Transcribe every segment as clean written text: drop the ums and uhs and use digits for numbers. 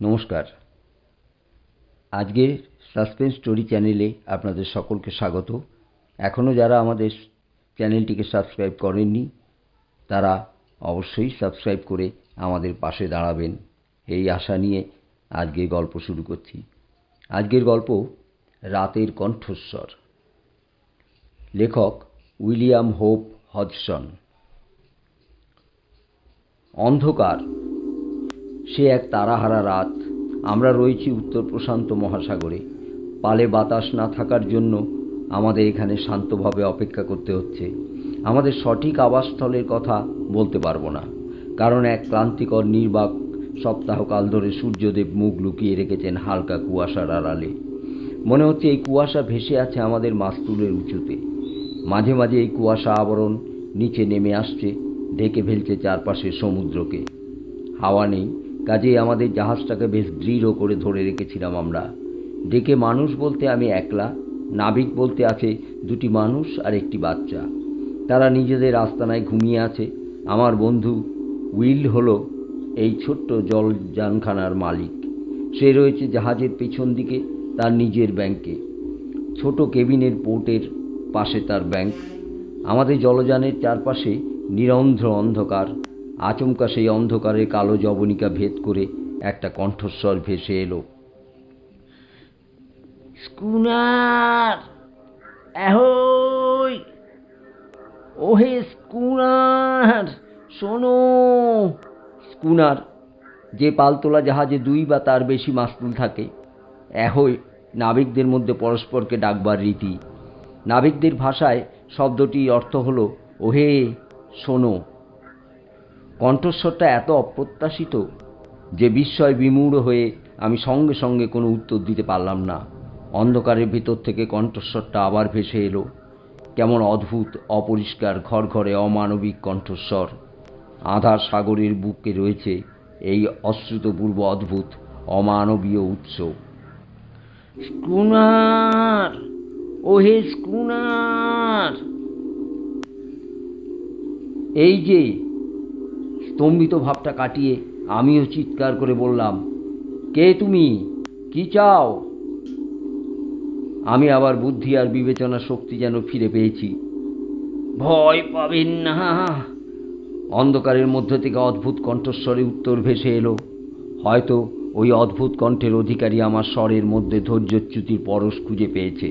নমস্কার। আজকের suspense story চ্যানেলে আপনাদের সকলকে স্বাগত। এখনও যারা আমাদের চ্যানেলটিকে সাবস্ক্রাইব করেননি তারা অবশ্যই সাবস্ক্রাইব করে আমাদের পাশে দাঁড়াবেন এই আশা নিয়ে আজকের গল্প শুরু করছি। আজকের গল্প রাতের কণ্ঠস্বর। লেখক উইলিয়াম হোপ হজসন। অন্ধকার। সে এক তারাহারা রাত। আমরা রয়েছি উত্তর প্রশান্ত মহাসাগরে। পালে বাতাস না থাকার জন্য আমাদের এখানে শান্তভাবে অপেক্ষা করতে হচ্ছে। আমাদের সঠিক আবাসস্থলের কথা বলতে পারবো না, কারণ এক ক্লান্তিকর নির্বাক সপ্তাহকাল ধরে সূর্যদেব মুখ লুকিয়ে রেখেছেন হালকা কুয়াশার আড়ালে। মনে হচ্ছে এই কুয়াশা ভেসে আছে আমাদের মাস্তুলের উঁচুতে। মাঝে মাঝে এই কুয়াশা আবরণ নিচে নেমে আসছে, ঢেকে ফেলছে চারপাশের সমুদ্রকে। হাওয়া নেই, কাজেই আমাদের জাহাজটাকে বেশ দৃঢ় করে ধরে রেখেছিলাম আমরা। ডেকে মানুষ বলতে আমি একলা, নাবিক বলতে আছে দুটি মানুষ আর একটি বাচ্চা। তারা নিজেদের আস্তানায় ঘুমিয়ে আছে। আমার বন্ধু উইল হলো এই ছোট্ট জলযানখানার মালিক। সে রয়েছে জাহাজের পেছন দিকে তার নিজের ব্যাংকে। ছোট কেবিনের পোর্টের পাশে তার ব্যাংক। আমাদের জলযানের চারপাশে নিরন্ধ্র অন্ধকার। আচমকা সেই অন্ধকারের কালো জবনিকা ভেদ করে একটা কণ্ঠস্বর ভেসে এলো। স্কুনার, অ্যাহোই! ওহে স্কুনার, শোনো! স্কুনার, যে পালতোলা জাহাজে দুই বা তার বেশি মাস্তুল থাকে। অ্যাহোই নাবিকদের মধ্যে পরস্পরকে ডাকবার রীতি। নাবিকদের ভাষায় শব্দটির অর্থ হলো ওহে, শোনো। কণ্ঠস্বরটা এত অপ্রত্যাশিত যে বিস্ময় বিমূঢ় হয়ে আমি সঙ্গে সঙ্গে কোনো উত্তর দিতে পারলাম না। অন্ধকারের ভেতর থেকে কণ্ঠস্বরটা আবার ভেসে এলো। কেমন অদ্ভুত, অপরিষ্কার, ঘরঘরে অমানবিক কণ্ঠস্বর। আধার সাগরের বুকে রয়েছে এই অশ্রুতপূর্ব অদ্ভুত অমানবীয় উৎস। স্কুনার, ওহে স্কুনার! এই যে! স্তম্ভিত ভাবটা কাটিয়ে আমিও চিৎকার করে বললাম, কে তুমি? কি চাও? আমি আবার বুদ্ধি আর বিবেচনা শক্তি যেন ফিরে পেয়েছি। ভয় পাবেন না। অন্ধকারের মধ্য থেকে অদ্ভুত কণ্ঠস্বরে উত্তর ভেসে এলো। হয়তো ওই অদ্ভুত কণ্ঠের অধিকারী আমার স্বরের মধ্যে ধৈর্যচ্যুতির পরশ খুঁজে পেয়েছে।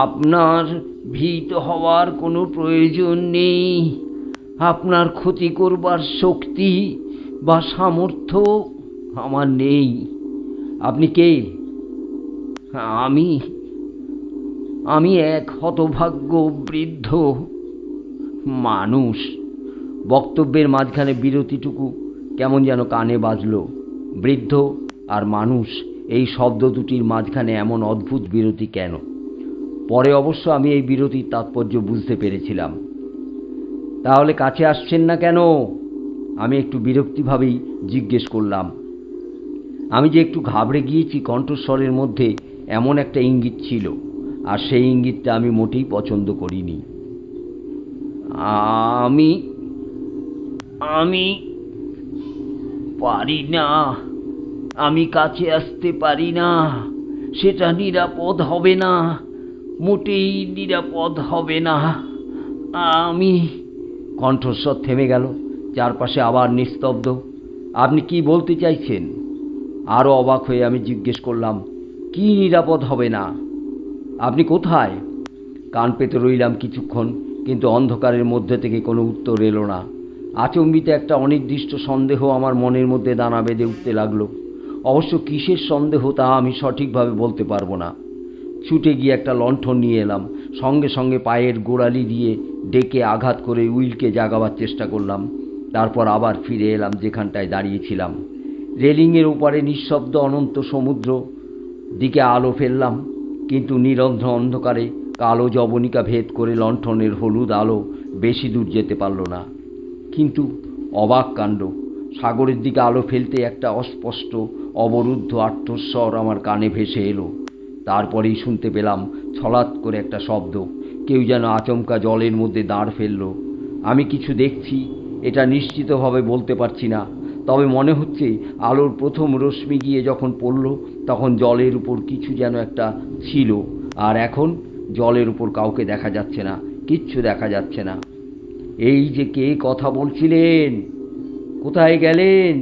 আপনার ভীত হওয়ার কোনো প্রয়োজন নেই। আপনার ক্ষতি করবার শক্তি বা সামর্থ্য আমার নেই। আপনি কে? আমি এক হতভাগ্য বৃদ্ধ মানুষ। বক্তব্যের মাঝখানে বিরতিটুকু কেমন যেন কানে বাজল। বৃদ্ধ আর মানুষ, এই শব্দ দুটির মাঝখানে এমন অদ্ভুত বিরতি কেন? পরে অবশ্য আমি এই বিরতির তাৎপর্য বুঝতে পেরেছিলাম। তাহলে কাছে আসছেন না কেন? আমি একটু বিরক্তিভাবেই জিজ্ঞেস করলাম। আমি যে একটু ঘাবড়ে গিয়েছি কণ্ঠস্বরের মধ্যে এমন একটা ইঙ্গিত ছিল, আর সেই ইঙ্গিতটা আমি মোটেই পছন্দ করিনি। আমি আমি পারি না। আমি কাছে আসতে পারি না। সেটা নিরাপদ হবে না, মোটেই নিরাপদ হবে না। আমি... কণ্ঠস্বর থেমে গেল। চারপাশে আবার নিস্তব্ধ। আপনি কি বলতে চাইছেন? আরও অবাক হয়ে আমি জিজ্ঞেস করলাম, কি নিরাপদ হবে না? আপনি কোথায়? কান পেতে রইলাম কিছুক্ষণ, কিন্তু অন্ধকারের মধ্যে থেকে কোনো উত্তর এলো না। আচম্বিতে একটা অনির্দিষ্ট সন্দেহ আমার মনের মধ্যে দানা বেঁধে উঠতে লাগলো। অবশ্য কিসের সন্দেহ তা আমি সঠিকভাবে বলতে পারবো না। ছুটে গিয়ে একটা লণ্ঠন নিয়ে এলাম। সঙ্গে সঙ্গে পায়ের গোড়ালি দিয়ে ডেকে আঘাত করে উইলকে জাগাবার চেষ্টা করলাম। তারপর আবার ফিরে এলাম যেখানটায় দাঁড়িয়েছিলাম। রেলিংয়ের ওপারে নিঃশব্দ অনন্ত সমুদ্র দিকে আলো ফেললাম, কিন্তু নিরন্ধ্র অন্ধকারে কালো জবনিকা ভেদ করে লণ্ঠনের হলুদ আলো বেশি দূর যেতে পারল না। কিন্তু অবাক কাণ্ড, সাগরের দিকে আলো ফেলতে একটা অস্পষ্ট অবরুদ্ধ আর্তস্বর আমার কানে ভেসে এলো। তারপরেই শুনতে পেলাম ছলাৎ করে একটা শব্দ। কেউ যেন আচমকা জলের মধ্যে দাঁড় ফেলল। আমি কিছু দেখছি এটা নিশ্চিতভাবে বলতে পারছি না, তবে মনে হচ্ছে আলোর প্রথম রশ্মি গিয়ে যখন পড়ল তখন জলের উপর কিছু যেন একটা ছিল, আর এখন জলের উপর কাউকে দেখা যাচ্ছে না, কিচ্ছু দেখা যাচ্ছে না। এই যে কে কথা বলছিলেন, কোথায় গেলেন,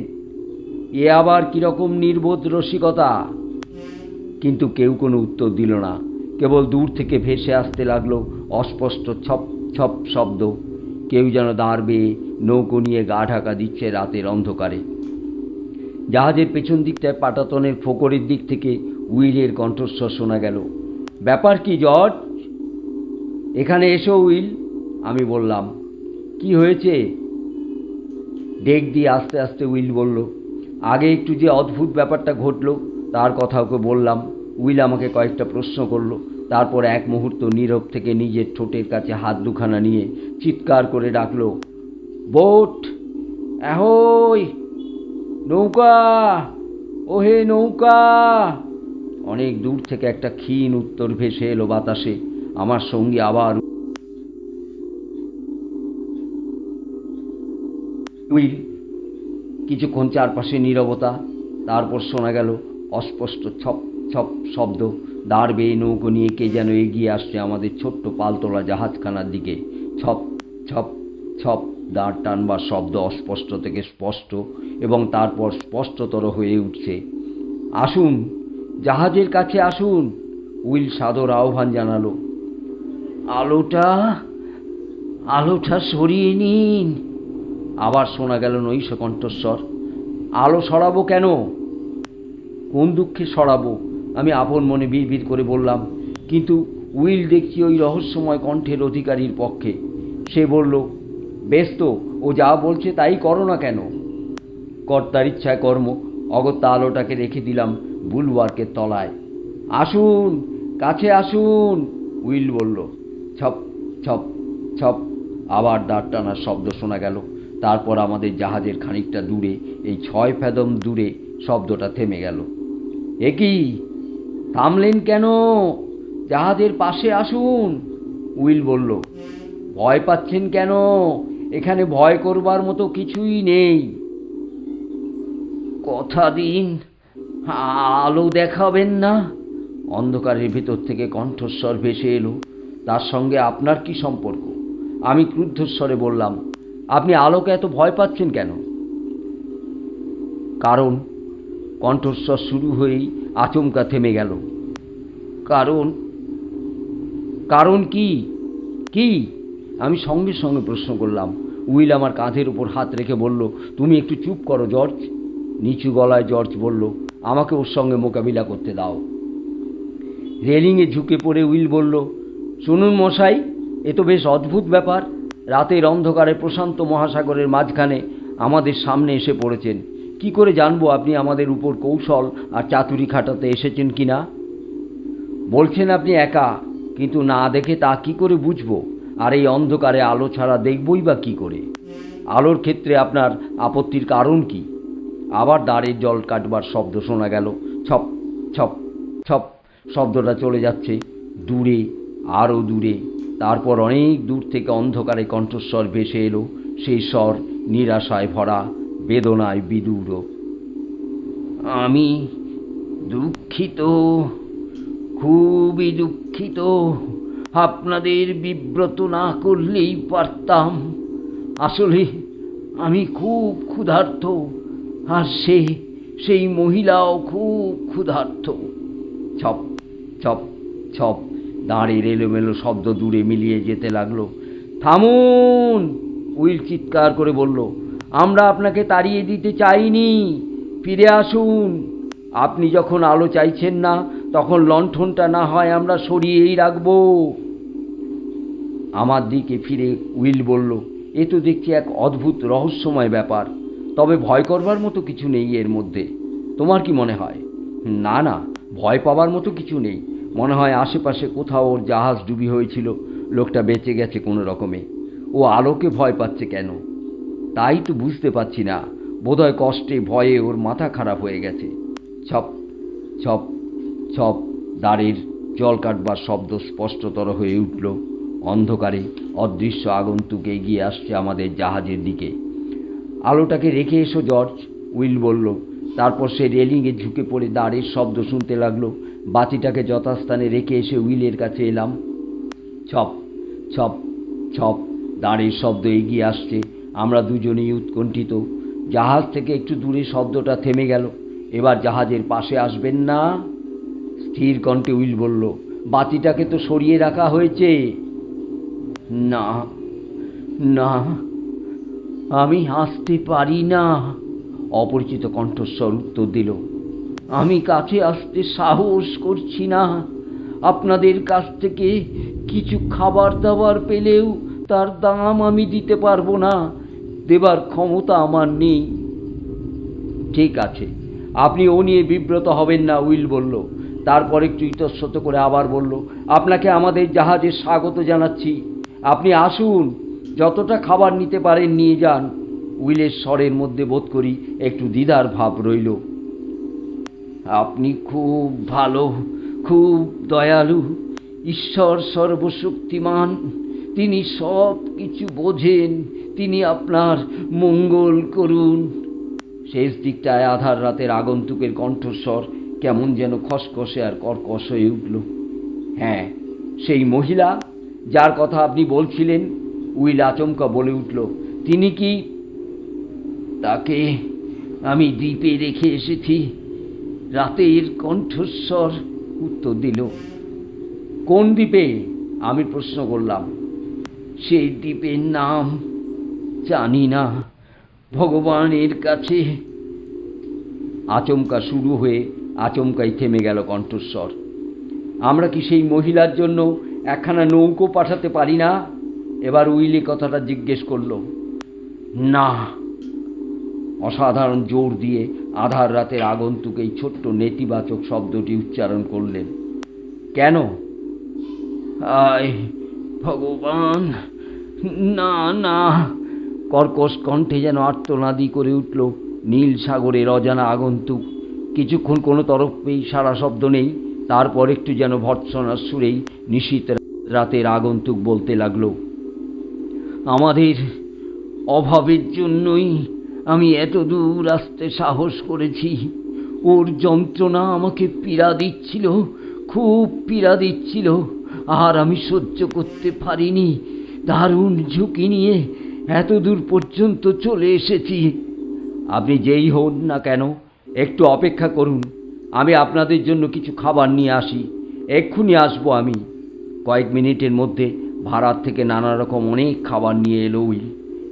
এ আবার কিরকম নির্বোধ রসিকতা? কিন্তু কেউ কোনো উত্তর দিল না, কেবল দূর থেকে ভেসে আসতে লাগলো অস্পষ্ট ছপ ছপ শব্দ। কেউ যেন দাঁড় বেয়ে নৌকো নিয়ে গা ঢাকা দিচ্ছে রাতের অন্ধকারে। জাহাজের পেছন দিকটায় পাটাতনের ফোকরের দিক থেকে উইলের কণ্ঠস্বর শোনা গেল। ব্যাপার কি জর্জ? এখানে এসো উইল, আমি বললাম। কি হয়েছে? ডেক দিয়ে আস্তে আস্তে উইল বলল। আগে একটু যে অদ্ভুত ব্যাপারটা ঘটল তার কথা ওকে বললাম। উইল আমাকে কয়েকটা প্রশ্ন করলো, তারপর এক মুহূর্ত নীরব থেকে নিজের ঠোঁটের কাছে হাত দুখানা নিয়ে চিৎকার করে ডাকলো, বোট অ্যাহোই, নৌকা, ওহে নৌকা। অনেক দূর থেকে একটা ক্ষীণ উত্তর ভেসে এলো বাতাসে। আমার সঙ্গী আবার উইল। কিছুক্ষণ চারপাশে নীরবতা, তারপর শোনা গেল অস্পষ্ট ছপ ছপ শব্দ। দাঁড় বেয়ে নৌকো নিয়ে কে যেন এগিয়ে আসছে আমাদের ছোট্ট পালতোলা জাহাজখানার দিকে। ছপ ছপ ছপ দাঁড় টানবার শব্দ অস্পষ্ট থেকে স্পষ্ট এবং তারপর স্পষ্টতর হয়ে উঠছে। আসুন, জাহাজের কাছে আসুন, উইল সাদর আহ্বান জানালো। আলোটা আলোটা সরিয়ে নিন। আবার শোনা গেল নৈশ কণ্ঠস্বর। আলো সরাবো কেন? কোন দুঃখে সরাবো? আমি আপন মনে বিড়বিড় করে বললাম। কিন্তু উইল দেখছি ওই রহস্যময় কণ্ঠের অধিকারীর পক্ষে। সে বলল, বেশ তো, ও যা বলছে তাই করো না কেন? কর্তার ইচ্ছায় কর্ম। অগত্যা আলোটাকে রেখে দিলাম বুলওয়ার্কের তলায়। আসুন, কাছে আসুন, উইল বলল। ছপ ছপ ছপ আবার দাঁড় টানার শব্দ শোনা গেল। তারপর আমাদের জাহাজের খানিকটা দূরে, এই 6 ফ্যাদম দূরে শব্দটা থেমে গেল। এ কি, থামলেন কেন? জাহাজের পাশে আসুন, উইল বলল। ভয় পাচ্ছেন কেন? এখানে ভয় করবার মতো কিছুই নেই। কথা দিন, আলো দেখাবেন না। অন্ধকারের ভেতর থেকে কণ্ঠস্বর ভেসে এলো। তার সঙ্গে আপনার কি সম্পর্ক? আমি ক্রুদ্ধস্বরে বললাম, আপনি আলোকে এত ভয় পাচ্ছেন কেন? কারণ, কণ্ঠস্বর শুরু হয়েই আচমকা থেমে গেল। কারণ? কারণ কি? কি? আমি সঙ্গে সঙ্গে প্রশ্ন করলাম। উইল আমার কাঁধের উপর হাত রেখে বলল, তুমি একটু চুপ করো জর্জ। নিচু গলায় জর্জ বলল, আমাকে ওর সঙ্গে মোকাবিলা করতে দাও। রেলিংয়ে ঝুঁকে পড়ে উইল বলল, শুনুন মশাই, এ তো বেশ অদ্ভুত ব্যাপার। রাতের অন্ধকারে প্রশান্ত মহাসাগরের মাঝখানে আমাদের সামনে এসে পড়েছেন। কি করে জানবো আপনি আমাদের উপর কৌশল আর চাতুরি খাটাতে এসেছেন কিনা? বলছেন আপনি একা, কিন্তু না দেখে তা কি করে বুঝবো? আর এই অন্ধকারে আলো ছাড়া দেখবই বা কি করে? আলোর ক্ষেত্রে আপনার আপত্তির কারণ কি? আবার দাঁড়ের জল কাটবার শব্দ শোনা গেল। ছপ ছপ ছপ শব্দটা চলে যাচ্ছে দূরে, আরও দূরে। তারপর অনেক দূর থেকে অন্ধকারে কণ্ঠস্বর ভেসে এলো। সেই স্বর নিরাশায় ভরা, বেদনায় বিদূর। আমি দুঃখিত, খুবই দুঃখিত। আপনাদের বিব্রত না করলেই পারতাম। আসলে আমি খুব ক্ষুধার্ত, আর সেই মহিলাও খুব ক্ষুধার্ত। ছপ ছপ ছপ দাঁড়ের এলোমেলো শব্দ দূরে মিলিয়ে যেতে লাগলো। থামুন, উইল চিৎকার করে বলল, আমরা আপনাকে তাড়িয়ে দিতে চাইনি, ফিরে আসুন। আপনি যখন আলো চাইছেন না, তখন লণ্ঠনটা না হয় আমরা সরিয়েই রাখব। আমার দিকে ফিরে উইল বলল, এ তো দেখছি এক অদ্ভুত রহস্যময় ব্যাপার, তবে ভয় করবার মতো কিছু নেই এর মধ্যে। তোমার কি মনে হয়? না না, ভয় পাবার মতো কিছু নেই। মনে হয় আশেপাশে কোথাও ওর জাহাজ ডুবি হয়েছিল, লোকটা বেঁচে গেছে কোনো রকমে। ও আলোকে ভয় পাচ্ছে কেন তাই তো বুঝতে পারছি না। বোধহয় কষ্টে ভয়ে ওর মাথা খারাপ হয়ে গেছে। ছপ ছপ ছপ দাঁড়ের জল কাটবার শব্দ স্পষ্টতর হয়ে উঠল। অন্ধকারে অদৃশ্য আগন্তুক এগিয়ে আসছে আমাদের জাহাজের দিকে। আলোটাকে রেখে এসো জর্জ, উইল বলল। তারপর সে রেলিংয়ে ঝুঁকে পড়ে দাঁড়ের শব্দ শুনতে লাগলো। বাতিটাকে যথাস্থানে রেখে এসে উইলের কাছে এলাম। ছপ ছপ ছপ দাঁড়ের শব্দ এগিয়ে আসছে। আমরা দুজনেই উৎকণ্ঠিত। জাহাজ থেকে একটু দূরে শব্দটা থেমে গেল। এবার জাহাজের পাশে আসবেন না? স্থির কণ্ঠে উইল বলল। বাতিটাকে তো সরিয়ে রাখা হয়েছে। না না, আমি আসতে পারি না, অপরিচিত কণ্ঠস্বর উত্তর দিল। আমি কাছে আসতে সাহস করছি না। আপনাদের কাছ থেকে কিছু খাবার দাবার পেলেও তার দাম আমি দিতে পারবো না, দেবার ক্ষমতা আমার নেই। ঠিক আছে, আপনি ও নিয়ে বিব্রত হবেন না, উইল বলল। তারপর একটু ইতস্তত করে আবার বলল, আপনাকে আমাদের জাহাজে স্বাগত জানাচ্ছি। আপনি আসুন, যতটা খাবার নিতে পারেন নিয়ে যান। উইলের স্বরের মধ্যে বোধ করি একটু দ্বিধার ভাব রইল। আপনি খুব ভালো, খুব দয়ালু। ঈশ্বর সর্বশক্তিমান, তিনি সব কিছু বোঝেন। তিনি আপনার মঙ্গল করুন। শেষ দিকটায় আধার রাতের আগন্তুকের কণ্ঠস্বর কেমন যেন খসখসে আর কর্কশ হয়ে উঠল। হ্যাঁ, সেই মহিলা যার কথা আপনি বলছিলেন, উইল আচমকা বলে উঠল। তিনি কি? তাকে আমি দ্বীপে রেখে এসেছি, রাতের কণ্ঠস্বর উত্তর দিল। কোন দ্বীপে? আমি প্রশ্ন করলাম। সেই দ্বীপের নাম জানি না, ভগবানের কাছে। আচমকা শুরু হয়ে আচমকাই থেমে গেল কণ্ঠস্বর। আমরা কি সেই মহিলার জন্য একখানা নৌকো পাঠাতে পারি না? এবার উইলি কথাটা জিজ্ঞেস করল। না। অসাধারণ জোর দিয়ে আধার রাতের আগন্তুক এই ছোট্ট নেতিবাচক শব্দটি উচ্চারণ করলেন। কেন? হায় ভগবান, না না। কর্কশ কণ্ঠে যেন আর্তনাদি করে উঠল নীল সাগরের অজানা আগন্তুক। কিছুক্ষণ কোনো তরফেই সারা শব্দ নেই। তারপর একটু যেন ভর্ৎসনার সুরেই নিশীথ রাতের আগন্তুক বলতে লাগলো। আমাদের অভাবের জন্যই আমি এত দূর আসতে সাহস করেছি। ওর যন্ত্রণা আমাকে পীড়া দিচ্ছিল, খুব পীড়া দিচ্ছিল, আর আমি সহ্য করতে পারিনি। দারুণ ঝুঁকি নিয়ে এত দূর পর্যন্ত চলে এসেছি। আপনি যেই হন না কেন, একটু অপেক্ষা করুন। আমি আপনাদের জন্য কিছু খাবার নিয়ে আসি। এক্ষুনি আসবো আমি। কয়েক মিনিটের মধ্যে ভাড়ার থেকে নানা রকম অনেক খাবার নিয়ে এলো উইল।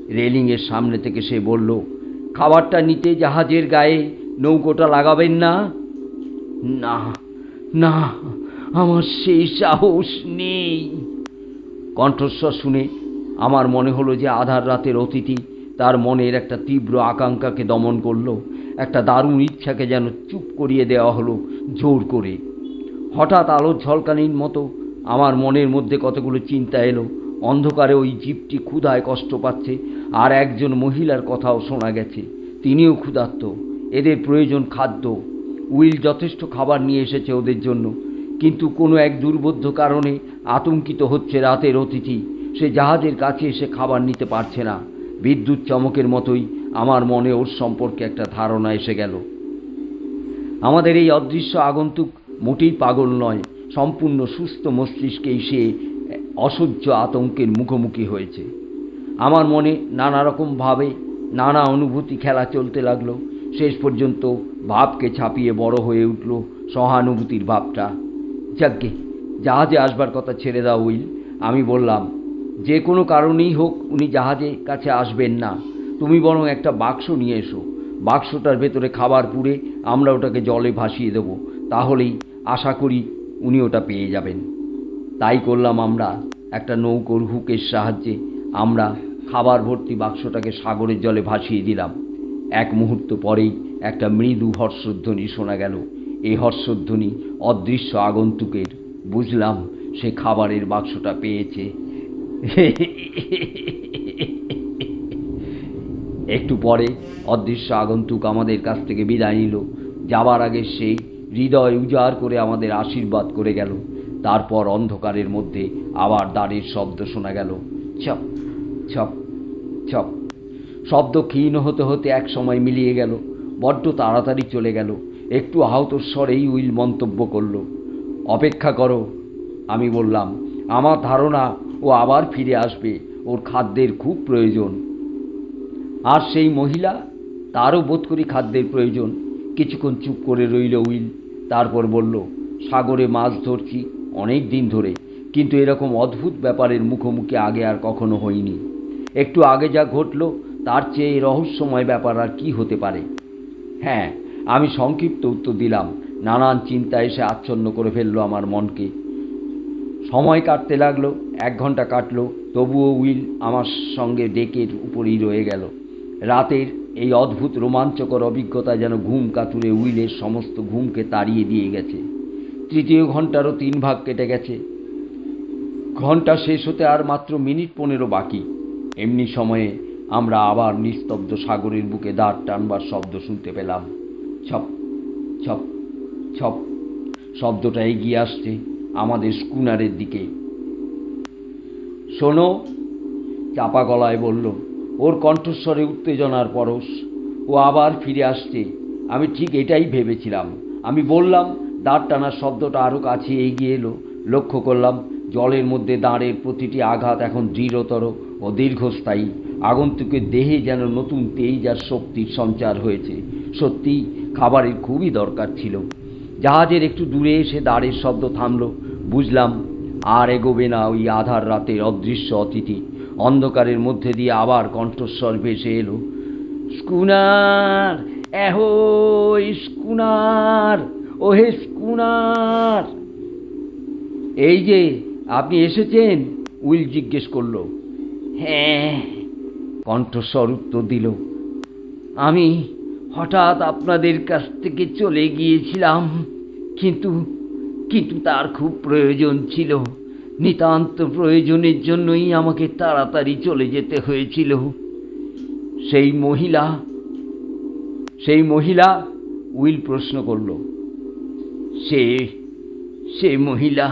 রেলিংয়ের সামনে থেকে সে বলল, খাবারটা নিতে জাহাজের গায়ে নৌকোটা লাগাবেন না? না না, আমার সেই সাহস নেই। কণ্ঠস্বর শুনে আমার মনে হলো যে আধার রাতের অতিথি তার মনের একটা তীব্র আকাঙ্ক্ষাকে দমন করলো। একটা দারুণ ইচ্ছাকে যেন চুপ করিয়ে দেওয়া হলো জোর করে। হঠাৎ আলোর ঝলকানির মতো আমার মনের মধ্যে কতগুলো চিন্তা এলো। অন্ধকারে ওই জীবটি ক্ষুধায় কষ্ট পাচ্ছে, আর একজন মহিলার কথাও শোনা গেছে, তিনিও ক্ষুধার্ত। এদের প্রয়োজন খাদ্য। উইল যথেষ্ট খাবার নিয়ে এসেছে ওদের জন্য, কিন্তু কোনো এক দুর্বোধ্য কারণে আতঙ্কিত হচ্ছে রাতের অতিথি। সে জাহাজের কাছে এসে খাবার নিতে পারছে না। বিদ্যুৎ চমকের মতোই আমার মনে ওর সম্পর্কে একটা ধারণা এসে গেল। আমাদের এই অদৃশ্য আগন্তুক মোটেই পাগল নয়, সম্পূর্ণ সুস্থ মস্তিষ্কেই সে অসহ্য আতঙ্কের মুখোমুখি হয়েছে। আমার মনে নানা রকমভাবে নানা অনুভূতি খেলা চলতে লাগলো। শেষ পর্যন্ত ভাবকে ছাপিয়ে বড় হয়ে উঠল সহানুভূতির ভাবটা। যাকগে, জাহাজে আসবার কথা ছেড়ে দাও উইল, আমি বললাম। যে কোনো কারণেই হোক উনি জাহাজের কাছে আসবেন না। তুমি বরং একটা বাক্স নিয়ে এসো। বাক্সটার ভেতরে খাবার পুরে আমরা ওটাকে জলে ভাসিয়ে দেব। তাহলেই আশা করি উনি ওটা পেয়ে যাবেন। তাই করলাম আমরা। একটা নৌকোর হুকের সাহায্যে আমরা খাবার ভর্তি বাক্সটাকে সাগরের জলে ভাসিয়ে দিলাম। এক মুহূর্ত পরেই একটা মৃদু হর্ষধ্বনি শোনা গেল। এই হর্ষধ্বনি অদৃশ্য আগন্তুকের। বুঝলাম সে খাবারের বাক্সটা পেয়েছে। একটু পরে অদৃশ্য আগন্তুক আমাদের কাছ থেকে বিদায় নিল। যাবার আগে সেই হৃদয় উজাড় করে আমাদের আশীর্বাদ করে গেল। তারপর অন্ধকারের মধ্যে আবার দাঁড়ের শব্দ শোনা গেল। ছপ ছপ ছপ। শব্দ ক্ষীণ হতে হতে এক সময় মিলিয়ে গেল। বড্ড তাড়াতাড়ি চলে গেল। একটু আহত স্বরেই উইল মন্তব্য করল, অপেক্ষা করো। আমি বললাম, আমার ধারণা ও আবার ফিরে আসবে, ওর খাদ্যের খুব প্রয়োজন। আর সেই মহিলা, তারও বোধ করি খাদ্যের প্রয়োজন। কিছুক্ষণ চুপ করে রইল উইল, তারপর বলল, সাগরে মাছ ধরছি অনেক দিন ধরে, কিন্তু এরকম অদ্ভুত ব্যাপারের মুখোমুখি আগে আর কখনো হইনি। একটু আগে যা ঘটল তার চেয়ে রহস্যময় ব্যাপার আর কি হতে পারে? হ্যাঁ, আমি সংক্ষিপ্ত উত্তর দিলাম। নানান চিন্তা এসে আচ্ছন্ন করে ফেলল আমার মনকে। সময় কাটতে লাগলো, 1 ঘন্টা কাটলো, তবুও উইল আমার সঙ্গে ডেকের উপরেই রয়ে গেল। রাতের এই অদ্ভুত রোমাঞ্চকর অভিজ্ঞতা যেন ঘুম কাতুরে উইলের সমস্ত ঘুমকে তাড়িয়ে দিয়ে গেছে। 3য় ঘন্টারও 3 ভাগ কেটে গেছে। ঘন্টা শেষ হতে আর মাত্র মিনিট 15 বাকি। এমনি সময়ে আমরা আবার নিস্তব্ধ সাগরের বুকে দাঁড় টানবার শব্দ শুনতে পেলাম। ছপ ছপ ছপ শব্দটা এগিয়ে আসছে আমাদের স্কুনারের দিকে। শোনো, চাপা গলায় বলল, ওর কণ্ঠস্বরে উত্তেজনার পরশ। ও আবার ফিরে আসছে, আমি ঠিক এটাই ভেবেছিলাম। আমি বললাম। দাঁড় টানার শব্দটা আরও কাছে এগিয়ে এলো। লক্ষ্য করলাম জলের মধ্যে দাঁড়ের প্রতিটি আঘাত এখন দৃঢ়তর ও দীর্ঘস্থায়ী। আগন্তুকের দেহে যেন নতুন তেজ আর শক্তির সঞ্চার হয়েছে। সত্যি খাবারের খুবই দরকার ছিল। জাহাজের একটু দূরে এসে দাঁড়ের শব্দ থামল। বুঝলাম আর এগোবে না ওই আধার রাতের অদৃশ্য অতিথি। অন্ধকারের মধ্যে দিয়ে আবার কণ্ঠস্বর ভেসে এলো, স্কুনার, অ্যাহোই স্কুনার, ওহে স্কুনার। এই যে আপনি এসেছেন? উইল জিজ্ঞেস করল। হ্যাঁ, কণ্ঠস্বর উত্তর দিল। আমি হঠাৎ আপনাদের কাছ থেকে চলে গিয়েছিলাম, কিন্তু তার খুব প্রয়োজন ছিল। নিতান্ত প্রয়োজনের জন্যই আমাকে তাড়াতাড়ি চলে যেতে হয়েছিল। সেই মহিলা উইল প্রশ্ন করল। সে মহিলা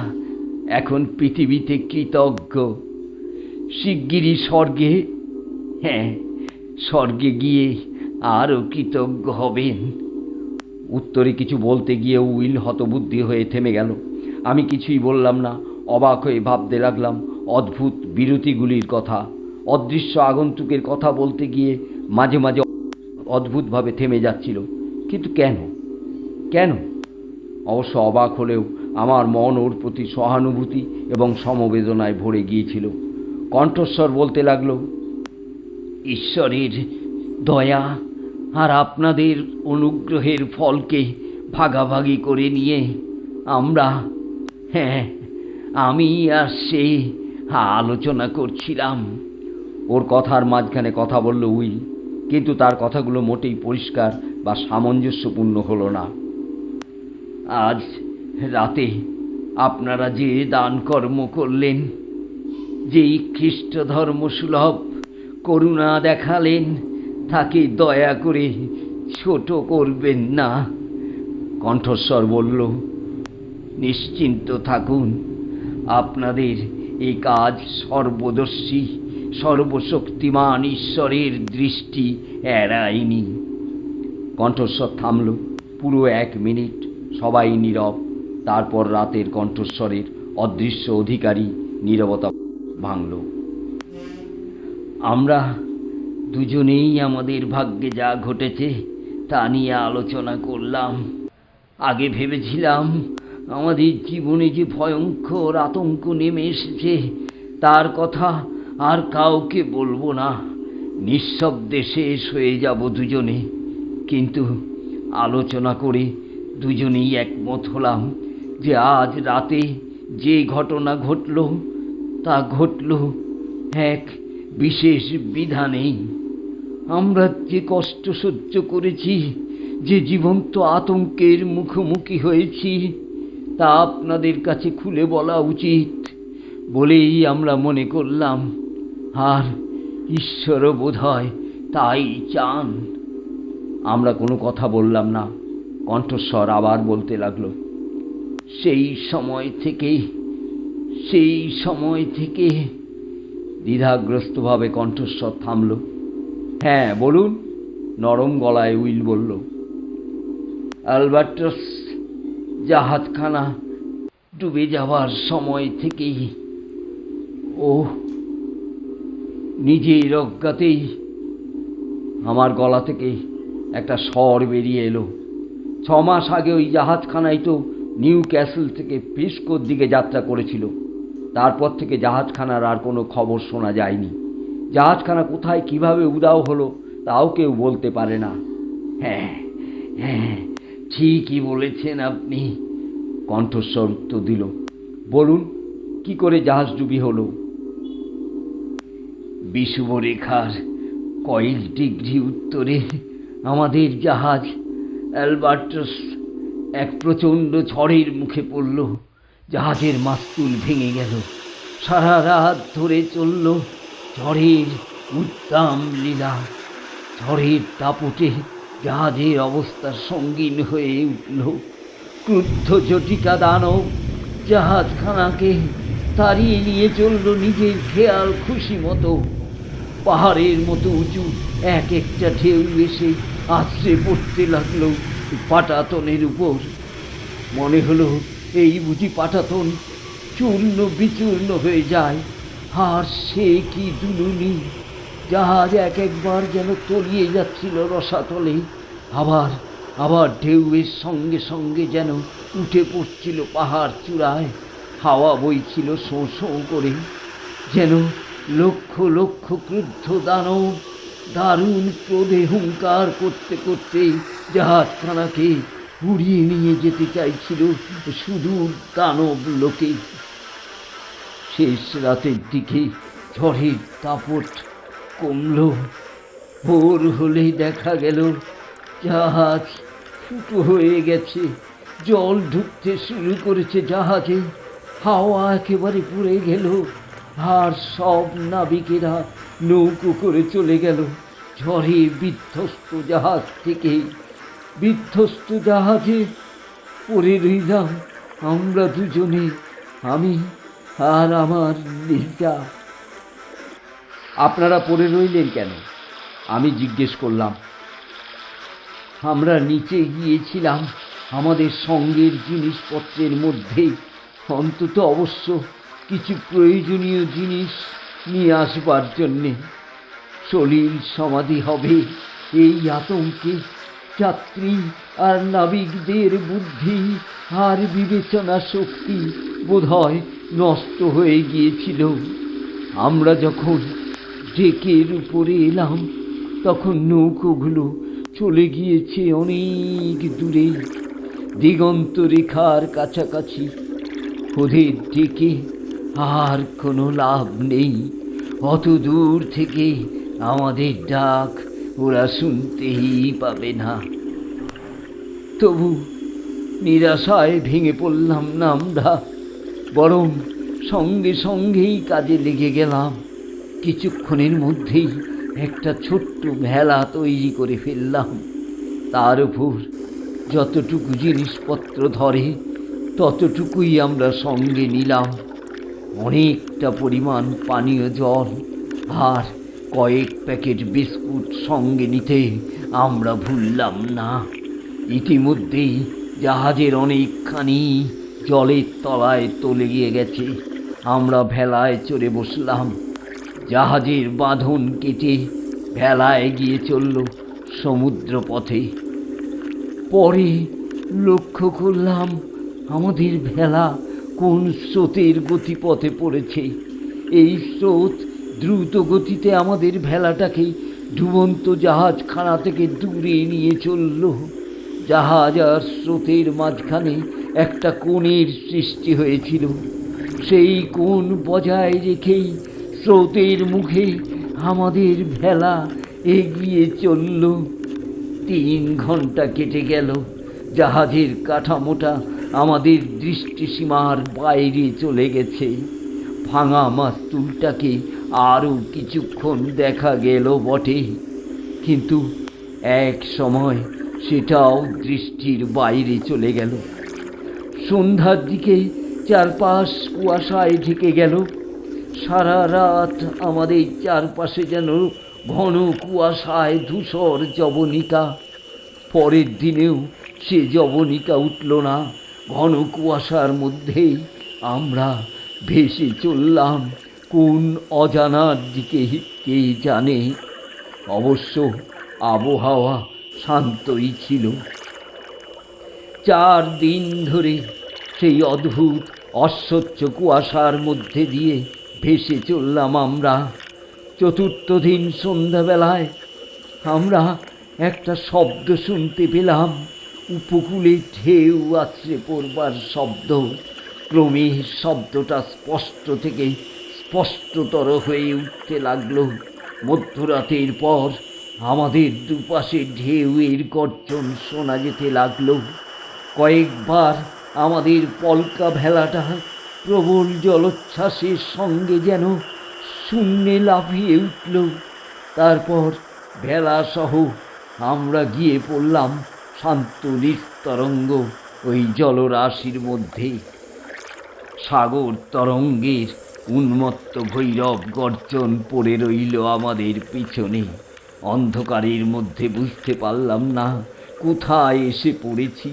এখন পৃথিবীতে কৃতজ্ঞ। শিগগিরই স্বর্গে, হ্যাঁ, স্বর্গে গিয়ে আরও কৃতজ্ঞ হবেন। উত্তরে কিছু বলতে গিয়ে উইল হতবুদ্ধি হয়ে থেমে গেল। আমি কিছুই বললাম না, অবাক হয়ে ভাবতে লাগলাম অদ্ভুত বিরতিগুলির কথা। অদৃশ্য আগন্তুকের কথা বলতে গিয়ে মাঝে মাঝে অদ্ভুতভাবে থেমে যাচ্ছিল। কিন্তু কেন? অবশ্য অবাক হলেও আমার মন ওর প্রতি সহানুভূতি এবং সমবেদনায় ভরে গিয়েছিল। কণ্ঠস্বর বলতে লাগলো, ঈশ্বরের দয়া আর আপনাদের অনুগ্রহের ফলকে ভাগাভাগি করে নিয়ে আমরা, হ্যাঁ, আমি আর সে আলোচনা করছিলাম। ওর কথার মাঝখানে কথা বলল উইল, কিন্তু তার কথাগুলো মোটেই পরিষ্কার বা সামঞ্জস্যপূর্ণ হলো না। আজ রাতে আপনারা যে দান কর্ম করলেন, যেই খ্রিস্ট ধর্মসুলভ করুণা দেখালেন, তাকে দয়া করে ছোট করবেন না। কণ্ঠস্বর বলল, নিশ্চিন্ত থাকুন, আপনাদের এই কাজ সর্বদর্শী সর্বশক্তিমান ঈশ্বরের দৃষ্টি এড়ায়নি। কণ্ঠস্বর থামল। পুরো 1 মিনিট সবাই নীরব। তারপর রাতের কণ্ঠস্বরের অদৃশ্য অধিকারী নীরবতা ভাঙল। আমরা দুজনেই আমাদের ভাগ্যে যা ঘটেছে তা নিয়ে আলোচনা করলাম। আগে ভেবেছিলাম আমাদের জীবনে যে ভয়ঙ্কর আতঙ্ক নেমে এসেছে তার কথা আর কাউকে বলবো না, নিঃশব্দে শেষ হয়ে যাব দুজনে। কিন্তু আলোচনা করে দুজনেই একমত হলাম যে আজ রাতে যে ঘটনা ঘটল তা ঘটল এক বিশেষ বিধানেই। আমরা যে কষ্ট সহ্য করেছি, যে জীবন্ত আতঙ্কের মুখোমুখি হয়েছি, তা আপনাদের কাছে খুলে বলা উচিত বলেই আমরা মনে করলাম। আর ঈশ্বরও বোধহয় তাই চান। আমরা কোনো কথা বললাম না। কণ্ঠস্বর আবার বলতে লাগলো, সেই সময় থেকে দ্বিধাগ্রস্তভাবে কণ্ঠস্বর থামল। হ্যাঁ বলুন, নরম গলায় উইল বলল। আলবার্টাস জাহাজখানা ডুবে যাওয়ার সময় থেকেই ও নিজের অজ্ঞাতেই আমার গলা থেকে একটা স্বর বেরিয়ে এলো। 6 মাস আগে ওই জাহাজখানাই তো নিউ ক্যাসল থেকে প্রিস্কোর দিকে যাত্রা করেছিল। তারপর থেকে জাহাজখানার আর কোনো খবর শোনা যায়নি। জাহাজখানা কোথায় কিভাবে উধাও হলো তাও কেউ বলতে পারে না। হ্যাঁ হ্যাঁ, ঠিকই বলেছেন আপনি, কণ্ঠস্বর উত্তর দিল। বলুন, কি করে জাহাজডুবি হলো? বিষুবরেখার কয়েক ডিগ্রি উত্তরে আমাদের জাহাজ অ্যালবার্টাস এক প্রচণ্ড ঝড়ের মুখে পড়ল। জাহাজের মাস্তুল ভেঙে গেল। সারা রাত ধরে চলল ঝড়ের উদ্দাম লীলা। ঝড়ের দাপটে জাহাজের অবস্থা সঙ্গীন হয়ে উঠল। ক্রুদ্ধ জটিকা দানব জাহাজখানাকে তাড়িয়ে নিয়ে চলল নিজের খেয়াল খুশি মতো। পাহাড়ের মতো উঁচু এক একটা ঢেউ এসে আছড়ে পড়তে লাগলো পাটাতনের উপর। মনে হলো এই বুঝি পাটাতন চূর্ণ বিচূর্ণ হয়ে যায়। আর সে কি দুলুনি! জাহাজ একবার যেন তলিয়ে যাচ্ছিল রসাতলে, আবার আবার ঢেউয়ের সঙ্গে সঙ্গে যেন উঠে পড়ছিল পাহাড় চূড়ায়। হাওয়া বইছিল শোঁ শোঁ করে, যেন লক্ষ লক্ষ ক্রুদ্ধ দানব দারুণ ক্রোধে হুঙ্কার করতে করতে জাহাজখানাকে উড়িয়ে নিয়ে যেতে চাইছিল সুদূর দানব লোকে। শেষ রাতের দিকে ঝড়ের দাপট কমল। ভোর হলেই দেখা গেল জাহাজ ফুটো হয়ে গেছে। জল ঢুকতে শুরু করেছে জাহাজে। হাওয়া একেবারে পুড়ে গেল। আর সব নাবিকেরা নৌকো করে চলে গেল ঝড়ে বিধ্বস্ত জাহাজ থেকে। বিধ্বস্ত জাহাজে পড়ে রইলাম আমরা দুজনে, আমি আর আমার লিজা। আপনারা পড়ে রইলেন কেন? আমি জিজ্ঞেস করলাম। আমরা নিচে গিয়েছিলাম আমাদের সঙ্গের জিনিসপত্রের মধ্যে অন্তত অবশ্য কিছু প্রয়োজনীয় জিনিস নিয়ে আসবার জন্যে। সলিল সমাধি হবে এই আতঙ্কে যাত্রী আর নাবিকদের বুদ্ধি আর বিবেচনা শক্তি বোধহয় নষ্ট হয়ে গিয়েছিল। আমরা যখন ডেকের উপরে এলাম তখন নৌকোগুলো চলে গিয়েছে অনেক দূরে, দিগন্ত রেখার কাছাকাছি। ওদের ডেকে আর কোনো লাভ নেই। অত দূর থেকে আমাদের ডাক ওরা শুনতেই পাবে না। তবু নিরাশায় ভেঙে পড়লাম না আমরা, বরং সঙ্গে সঙ্গেই কাজে লেগে গেলাম। কিছুক্ষণের মধ্যেই একটা ছোট্ট ভেলা তৈরি করে ফেললাম। তার উপর যতটুকু জিনিসপত্র ধরে ততটুকুই আমরা সঙ্গে নিলাম। অনেকটা পরিমাণ পানীয় জল আর কয়েক প্যাকেট বিস্কুট সঙ্গে নিতে আমরা ভুললাম না। ইতিমধ্যেই জাহাজের অনেকখানি জলের তলায় তলিয়ে গেছে। আমরা ভেলায় চড়ে বসলাম। জাহাজের বাঁধন কেটে ভেলায় গিয়ে চলল সমুদ্র পথে। পরে লক্ষ্য করলাম আমাদের ভেলা কোন স্রোতের গতিপথে পড়েছে। এই স্রোত দ্রুত গতিতে আমাদের ভেলাটাকে ডুবন্ত জাহাজখানা থেকে দূরে নিয়ে চলল। জাহাজ আর স্রোতের মাঝখানে একটা কোণের সৃষ্টি হয়েছিল। সেই কোণ বজায় রেখেই স্রোতের মুখে আমাদের ভেলা এগিয়ে চলল। 3 ঘন্টা কেটে গেল। জাহাজের কাঠামোটা আমাদের দৃষ্টিসীমার বাইরে চলে গেছে। ভাঙা মাস্তুলটাকে আরও কিছুক্ষণ দেখা গেল বটে, কিন্তু এক সময় সেটাও দৃষ্টির বাইরে চলে গেল। সন্ধ্যার দিকে চারপাশ কুয়াশায় ঢেকে গেল। সারা রাত আমাদের চারপাশে যেন ঘন কুয়াশায় ধূসর জবনিকা। পরের দিনেও সে যবনিকা উঠল না। ঘন কুয়াশার মধ্যেই আমরা ভেসে চললাম কোন অজানার দিকে কে জানে। অবশ্য আবহাওয়া শান্তই ছিল। 4 দিন ধরে সেই অদ্ভুত অস্বচ্ছ কুয়াশার মধ্যে দিয়ে ভেসে চললাম আমরা। 4র্থ দিন সন্ধ্যাবেলায় আমরা একটা শব্দ শুনতে পেলাম, উপকূলে ঢেউ আছড়ে পড়বার শব্দ। ক্রমে শব্দটা স্পষ্ট থেকে স্পষ্টতর হয়ে উঠতে লাগলো। মধ্যরাতের পর আমাদের দুপাশে ঢেউয়ের গর্জন শোনা যেতে লাগলো। কয়েকবার আমাদের পলকা ভেলাটা প্রবল জলোচ্ছ্বাসের সঙ্গে যেন শূন্যে লাফিয়ে উঠল। তারপর ভেলাসহ আমরা গিয়ে পড়লাম শান্ত নিস্তরঙ্গ ওই জলরাশির মধ্যে। সাগর তরঙ্গের উন্মত্ত ভৈরব গর্জন পড়ে রইল আমাদের পিছনে। অন্ধকারের মধ্যে বুঝতে পারলাম না কোথায় এসে পড়েছি।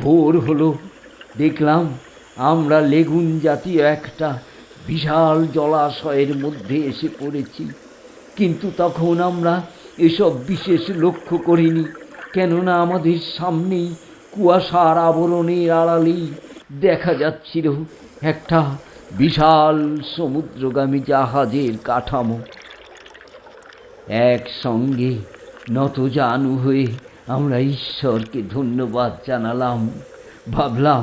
ভোর হলো, দেখলাম আমরা লেগুন জাতীয় একটা বিশাল জলাশয়ের মধ্যে এসে পড়েছি। কিন্তু তখন আমরা এসব বিশেষ লক্ষ্য করিনি, কেননা আমাদের সামনেই কুয়াশার আবরণের আড়ালেই দেখা যাচ্ছিল একটা বিশাল সমুদ্রগামী জাহাজের কাঠামো। একসঙ্গে নতজানু হয়ে আমরা ঈশ্বরকে ধন্যবাদ জানালাম। ভাবলাম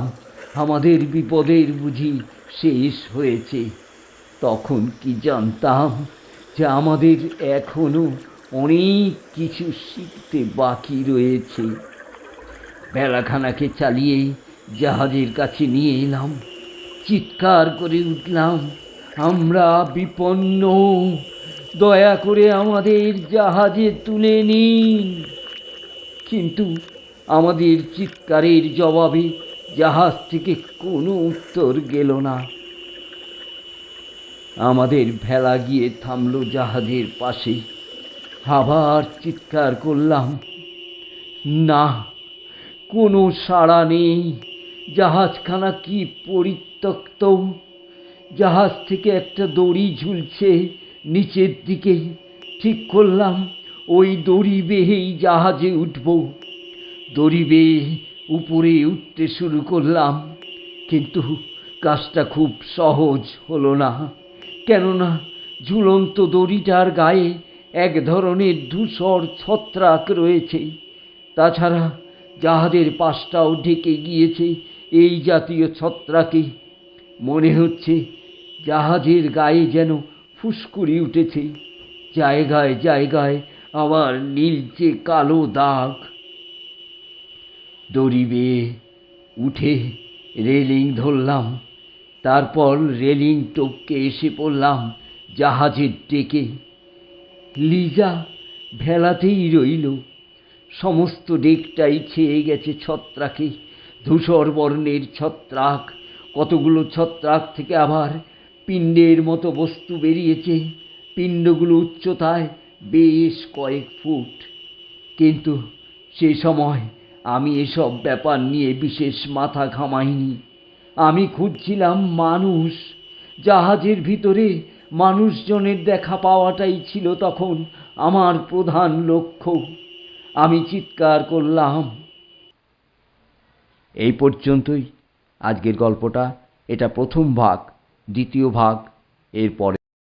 আমাদের বিপদের বুঝি শেষ হয়েছে। তখন কি জানতাম যে আমাদের এখনো অনেক কিছু শিখতে বাকি রয়েছে। বেলাখানাকে চালিয়ে জাহাজের কাছে নিয়ে এলাম। চিৎকার করে উঠলাম, আমরা বিপন্ন, দয়া করে আমাদের জাহাজে তুলে নিন। কিন্তু আমাদের চিৎকারের জবাবে জাহাজ থেকে কোনো উত্তর গেল না। আমাদের ভেলা গিয়ে থামলো জাহাজের পাশে। আবার চিৎকার করলাম, না, কোনো সাড়া নেই। জাহাজখানা কি পরিত্যক্ত। জাহাজ থেকে একটা দড়ি ঝুলছে নিচের দিকে। ঠিক করলাম ওই দড়ি বেয়েই জাহাজে উঠব। দড়ি বেয়ে উপরে উঠতে শুরু করলাম, কিন্তু কাজটা খুব সহজ হলো না, কেননা ঝুলন্ত দড়িটার গায়ে এক ধরনের ধূসর ছত্রাক রয়েছে। তাছাড়া জাহাজের পাশটাও ঢেকে গিয়েছে এই জাতীয় ছত্রাকে। মনে হচ্ছে জাহাজের গায়ে যেন ফুসকুড়ি উঠেছে, জায়গায় জায়গায় আবার নীলচে কালো দাগ। দড়ি বেয়ে উঠে রেলিং ধরলাম, তারপর রেলিং টপকে এসে পড়লাম জাহাজের ডেকে। লিজা ভেলাতেই রইল। সমস্ত ডেকটাই ছেয়ে গেছে ছত্রাকে, ধূসর বর্ণের ছত্রাক। কতগুলো ছত্রাক থেকে আবার পিণ্ডের মতো বস্তু বেরিয়েছে। পিণ্ডগুলো উচ্চতায় বেশ কয়েক ফুট। কিন্তু সে সময় আমি এসব ব্যাপার নিয়ে বিশেষ মাথা ঘামাইনি। আমি খুঁজছিলাম মানুষ। জাহাজের ভিতরে মানুষজনের দেখা পাওয়াটাই ছিল তখন আমার প্রধান লক্ষ্য। আমি চিৎকার করলাম। এই পর্যন্তই আজকের গল্পটা। এটা প্রথম ভাগ। দ্বিতীয় ভাগ এরপরে।